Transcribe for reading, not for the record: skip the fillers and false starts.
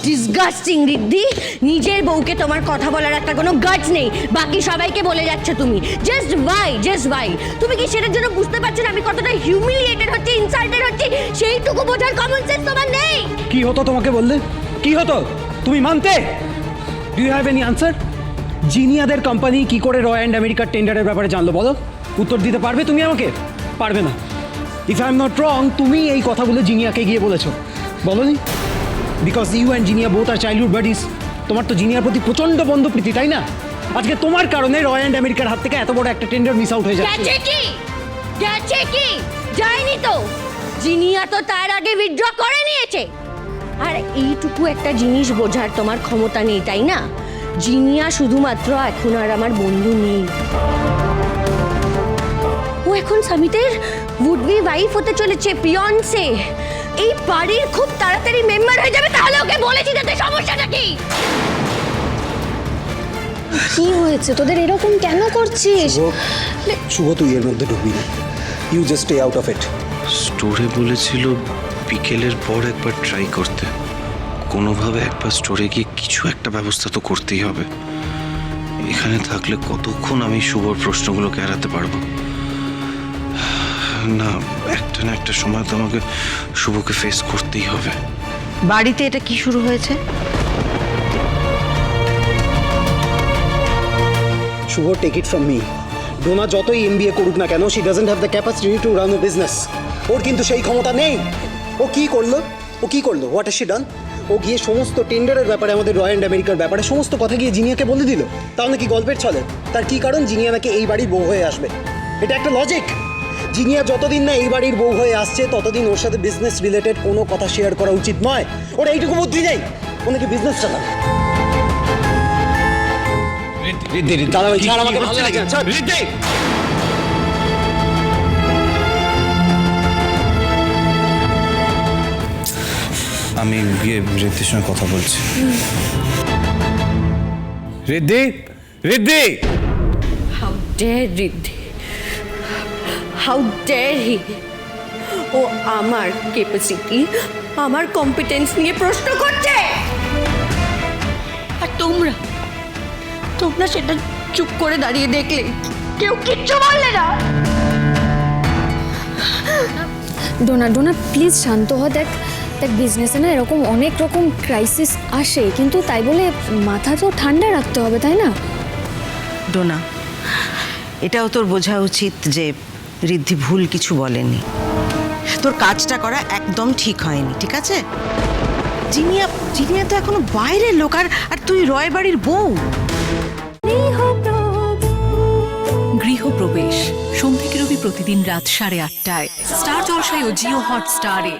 Disgusting Riddhi, নিজের বউকে তোমার কথা বলার একটা কোনো গাটস নেই, বাকি সবাইকে বলে যাচ্ছ তুমি। Just why? তুমি কি সেটার জন্য বুঝতে পারছো না আমি কতটা হিউমিলিয়েটেড হচ্ছি, ইনসাল্টেড হচ্ছি? সেইটুকু বোঝার কমন সেন্স তোমার নেই? কি হতো তোমাকে বললে? কি হতো? তুমি মানতে? Do you have any answer? জিনিয়াদের কোম্পানি কি করে রয় অ্যান্ড আমেরিকার টেন্ডারের ব্যাপারে জানলো বলো? উত্তর দিতে পারবে তুমি আমাকে? পারবে না। If I am not wrong, তুমি এই কথাগুলো জিনিয়াকে গিয়ে বলেছো, বলোনি? Because you and Zinia both are childhood buddies. তোমার তো জিনিয়ার প্রতি প্রচন্ড বন্ধুপ্রীতি, তাই না? আজকে তোমার কারণে রয় অ্যান্ড আমেরিকার হাত থেকে এত বড় একটা টেন্ডার মিস আউট হয়ে যাচ্ছে। গেছে কি? যায়নি তো। জিনিয়া তো তার আগে উইথড্র করে নিয়েছে। আর এইটুকু একটা জিনিস বোঝার তোমার ক্ষমতা নেই, তাই না? জিনিয়া শুধুমাত্র এখন আর আমার বন্ধু নেই, ও এখন সামিতের উড বি ওয়াইফ হতে চলেছে, ফিয়ান্সে। এই বাড়ির খুব তাড়াতাড়ি মেম্বার হয়ে যাবে। তাহলে ওকে বলেছি যাতে সমস্যাটা কি? কি হয়েছে তোদের, এরকম কেন করছিস? শুভ, তুই এর মধ্যে ঢুকবি না। You just stay out of it. স্টোরে বলেছিল বিকেলের পর একবার ট্রাই করতে। কোনোভাবে একবার স্টোরে গিয়ে কিছু একটা ব্যবস্থা তো করতেই হবে। এখানে থাকলে কতক্ষণ আমি শুভর প্রশ্নগুলোকে এড়াতে পারবো? না একটা সময় তো আমাকে শুভকে ফেস করতেই হবে। বাড়িতে এটা কি শুরু হয়েছে? Shubho, take it from me. Dona যতই MBA করুক না কেন, she doesn't have the capacity to run a business. ওর কিন্তু সেই ক্ষমতা নেই। ও কি করলো? What has she done? ও গিয়ে সমস্ত টেন্ডারের ব্যাপারে, আমাদের রয় অ্যান্ড আমেরিকার ব্যাপারে সমস্ত কথা গিয়ে জিনিয়াকে বলে দিল। তাও নাকি গল্পের ছলে? তার কি কারণ? জিনিয়া নাকি এই বাড়ির বউ হয়ে আসবে। এটা একটা লজিক। জিনিয়া যতদিন না এই বাড়ির বউ হয়ে আসছে ততদিন ওর সাথে বিজনেস রিলেটেড কোনো কথা শেয়ার করা উচিত নয়। ওর এইটুকু বুদ্ধি নেই। ও নাকি বিজনেস চালায়। দাদা ছাড় আমাকে, ভালো লাগে না। ছাড়। আমি গিয়ে ঋদ্ধির সঙ্গে কথা বলছি। Riddhi, Riddhi! How dare Riddhi, how dare he! ও আমার ক্যাপাসিটি, আমার কম্পিটেন্স নিয়ে প্রশ্ন করছে, আর তোমরা সেটা চুপ করে দাঁড়িয়ে দেখলে, কেউ কিচ্ছু বললে না। ডোনা প্লিজ শান্ত হ। দেখ বিজনেসে না এরকম অনেক রকম ক্রাইসিস আসে, কিন্তু তাই বলে মাথা তো ঠান্ডা রাখতে হবে, তাই না? ডোনা, এটাও তোর বোঝা উচিত যে ঋদ্ধি ভুল কিছু বলেনি। তোর কাজটা করা একদম ঠিক হয়নি, ঠিক আছে? জিনিয়া তো এখনো বাইরের লোক, আর তুই রয় বাড়ির বউ। গৃহপ্রবেশ সোম থেকে রবি প্রতিদিন রাত 8:30টায় স্টার জলসায় ও জিও হটস্টারে।